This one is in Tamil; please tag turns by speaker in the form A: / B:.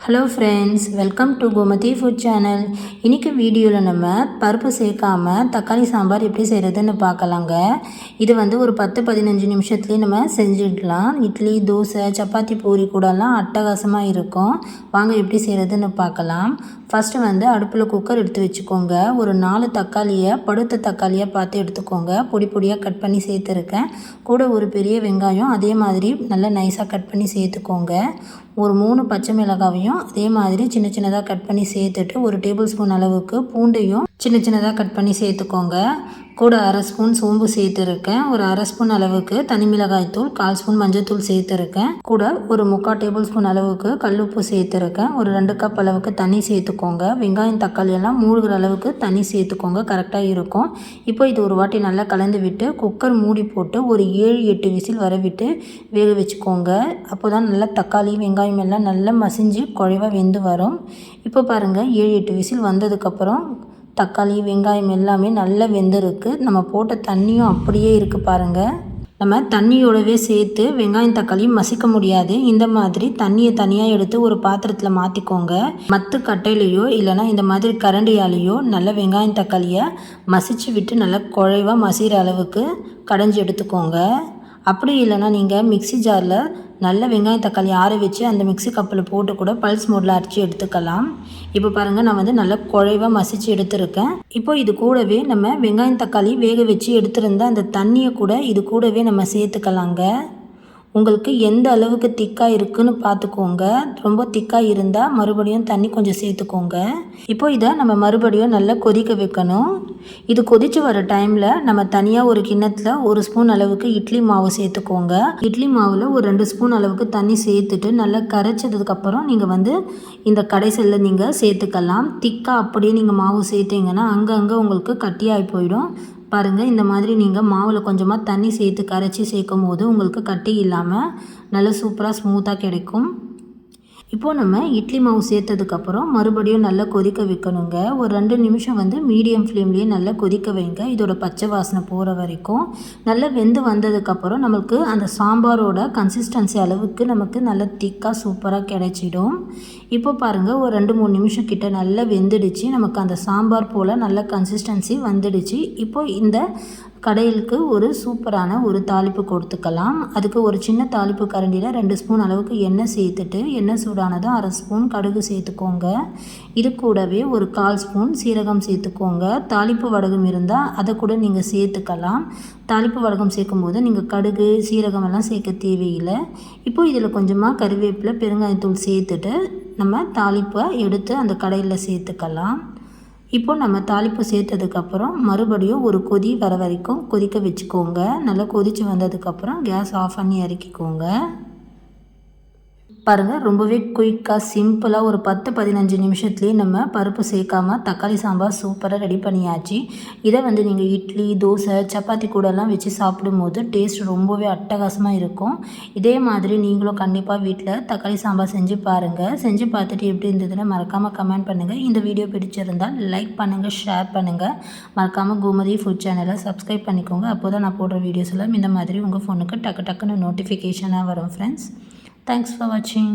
A: Hello friends, welcome to Gomathi food channel. இன்றைக்கி வீடியோவில் நம்ம பருப்பு சேர்க்காமல் தக்காளி சாம்பார் எப்படி செய்கிறதுன்னு பார்க்கலாங்க. இது ஒரு 10-15 நிமிஷத்துலேயே நம்ம செஞ்சிடலாம். இட்லி, தோசை, சப்பாத்தி, பூரி கூடலாம் அட்டகாசமாக இருக்கும். வாங்க எப்படி செய்கிறதுன்னு பார்க்கலாம். ஃபஸ்ட்டு அடுப்பில் குக்கர் எடுத்து வச்சுக்கோங்க. ஒரு 4 தக்காளியை படுத்த தக்காளியாக பார்த்து எடுத்துக்கோங்க. பொடி பொடியாக கட் பண்ணி சேர்த்துருக்கேன். கூட ஒரு பெரிய வெங்காயம் அதே மாதிரி நல்லா நைஸாக கட் பண்ணி சேர்த்துக்கோங்க. ஒரு 3 பச்சை மிளகாவையும் அதே மாதிரி சின்ன சின்னதாக கட் பண்ணி சேர்த்துட்டு ஒரு டேபிள் ஸ்பூன் அளவுக்கு பூண்டையும் சின்ன சின்னதாக கட் பண்ணி சேர்த்துக்கோங்க. கூட அரை ஸ்பூன் சோம்பு சேர்த்துருக்கேன். ஒரு அரை ஸ்பூன் அளவுக்கு தனி மிளகாய் தூள், 1/4 ஸ்பூன் மஞ்சள் தூள் சேர்த்துருக்கேன். கூட ஒரு 3/4 டேபிள் ஸ்பூன் அளவுக்கு கல்லுப்பு சேர்த்துருக்கேன். ஒரு 2 கப் அளவுக்கு தண்ணி சேர்த்துக்கோங்க. வெங்காயம் தக்காளி எல்லாம் மூழ்கிற அளவுக்கு தண்ணி சேர்த்துக்கோங்க, கரெக்டாக இருக்கும். இப்போ இது ஒரு வாட்டி நல்லா கலந்து விட்டு குக்கர் மூடி போட்டு ஒரு 7-8 விசில் வர விட்டு வேக வச்சுக்கோங்க. அப்போ தான் நல்லா தக்காளி வெங்காயம் எல்லாம் நல்லா மசிஞ்சு குழைவாக வெந்து வரும். இப்போ பாருங்கள், 7-8 விசில் வந்ததுக்கப்புறம் தக்காளி வெங்காயம் எல்லாமே நல்லா வெந்திருக்கு. நம்ம போட்ட தண்ணியும் அப்படியே இருக்குது பாருங்கள். நம்ம தண்ணியோடவே சேர்த்து வெங்காயம் தக்காளி மசிக்க முடியாது. இந்த மாதிரி தண்ணியை தனியாக எடுத்து ஒரு பாத்திரத்தில் மாற்றிக்கோங்க. மற்ற கட்டையிலையோ இல்லைனா இந்த மாதிரி கரண்டியாலேயோ நல்லா வெங்காயம் தக்காளியை மசிச்சு விட்டு நல்லா குழைவாக மசிகிற அளவுக்கு கடைஞ்சி எடுத்துக்கோங்க. அப்படி இல்லைனா நீங்கள் மிக்சி ஜாரில் நல்ல வெங்காயம் தக்காளி ஆற வச்சு அந்த மிக்சி கப்பில் போட்டு கூட பல்ஸ் மோடில் அரைச்சி எடுத்துக்கலாம். இப்போ பாருங்கள், நான் நல்லா குழைவாக மசிச்சு எடுத்துருக்கேன். இப்போ இது கூடவே நம்ம வெங்காயம் தக்காளி வேக வச்சு எடுத்துருந்த அந்த தண்ணியை கூட இது கூடவே நம்ம சேர்த்துக்கலாங்க. உங்களுக்கு எந்த அளவுக்கு திக்காக இருக்குதுன்னு பார்த்துக்கோங்க. ரொம்ப திக்காக இருந்தால் மறுபடியும் தண்ணி கொஞ்சம் சேர்த்துக்கோங்க. இப்போ இதை நம்ம மறுபடியும் நல்லா கொதிக்க வைக்கணும். இது கொதித்து வர டைமில் நம்ம தனியாக ஒரு கிண்ணத்தில் 1 ஸ்பூன் அளவுக்கு இட்லி மாவு சேர்த்துக்கோங்க. இட்லி மாவில் ஒரு 2 ஸ்பூன் அளவுக்கு தண்ணி சேர்த்துட்டு நல்லா கரைச்சதுக்கப்புறம் நீங்கள் இந்த கடைசலில் நீங்கள் சேர்த்துக்கலாம். திக்காக அப்படியே நீங்கள் மாவு சேர்த்திங்கன்னா அங்கங்கே உங்களுக்கு கட்டியாகி போயிடும். பாருங்கள், இந்த மாதிரி நீங்கள் மாவில் கொஞ்சமாக தண்ணி சேர்த்து கரைச்சி சேர்க்கும் போது உங்களுக்கு கட்டி இல்லாமல் நல்லா சூப்பராக ஸ்மூத்தாக கிடைக்கும். இப்போது நம்ம இட்லி மாவு சேர்த்ததுக்கப்புறம் மறுபடியும் நல்லா கொதிக்க வைக்கணுங்க. ஒரு 2 நிமிஷம் மீடியம் ஃப்ளேம்லேயே நல்லா கொதிக்க வைங்க. இதோட பச்சை வாசனை போகிற வரைக்கும் நல்லா வெந்து வந்ததுக்கப்புறம் நமக்கு அந்த சாம்பாரோட கன்சிஸ்டன்சி அளவுக்கு நமக்கு நல்லா திக்காக சூப்பராக கிடைச்சிடும். இப்போ பாருங்கள், ஒரு 2-3 நிமிஷம் கிட்ட நல்லா வெந்துடுச்சு. நமக்கு அந்த சாம்பார் போல் நல்ல கன்சிஸ்டன்சி வந்துடுச்சு. இப்போ இந்த கடையிலுக்கு ஒரு சூப்பரான ஒரு தாளிப்பு கொடுத்துக்கலாம். அதுக்கு ஒரு சின்ன தாளிப்பு கரண்டியில் 2 ஸ்பூன் அளவுக்கு எண்ணெய் சேர்த்துட்டு எண்ணெய் சூடானதும் அரை ஸ்பூன் கடுகு சேர்த்துக்கோங்க. இது கூடவே ஒரு 1/4 ஸ்பூன் சீரகம் சேர்த்துக்கோங்க. தாளிப்பு வடகம் இருந்தால் அதை கூட நீங்கள் சேர்த்துக்கலாம். தாளிப்பு வடகம் சேர்க்கும்போது நீங்கள் கடுகு சீரகம் எல்லாம் சேர்க்க தேவையில்லை. இப்போ இதில் கொஞ்சமாக கறிவேப்பிலை பெருங்காயத்தூள் சேர்த்துட்டு நம்ம தாளிப்பை எடுத்து அந்த கடையில் சேர்த்துக்கலாம். இப்போ நம்ம தாளிப்பு சேர்த்ததுக்கப்புறம் மறுபடியும் ஒரு கொதி வர வரைக்கும் கொதிக்க வச்சுக்கோங்க. நல்லா கொதித்து வந்ததுக்கப்புறம் கேஸ் ஆஃப் பண்ணி இறக்கிக்கோங்க. பாருங்கள், ரொம்பவே குயிக்காக சிம்பிளாக ஒரு 10-15 நிமிஷத்துலேயே நம்ம பருப்பு சேர்க்காமல் தக்காளி சாம்பார் சூப்பராக ரெடி பண்ணியாச்சு. இதை நீங்கள் இட்லி, தோசை, சப்பாத்தி கூடலாம் வச்சு சாப்பிடும்போது டேஸ்ட் ரொம்பவே அட்டகாசமாக இருக்கும். இதே மாதிரி நீங்களும் கண்டிப்பாக வீட்டில் தக்காளி சாம்பார் செஞ்சு பாருங்கள். செஞ்சு பார்த்துட்டு எப்படி இருந்ததுன்னு மறக்காமல் கமெண்ட் பண்ணுங்கள். இந்த வீடியோ பிடிச்சிருந்தால் லைக் பண்ணுங்கள், ஷேர் பண்ணுங்கள். மறக்காமல் கோமதி ஃபுட் சேனலை சப்ஸ்கிரைப் பண்ணிக்கோங்க. அப்போ தான் நான் போடுற வீடியோஸ் எல்லாம் இந்த மாதிரி உங்கள் ஃபோனுக்கு டக்குன்னு நோட்டிஃபிகேஷனாக வரும் ஃப்ரெண்ட்ஸ். Thanks for watching.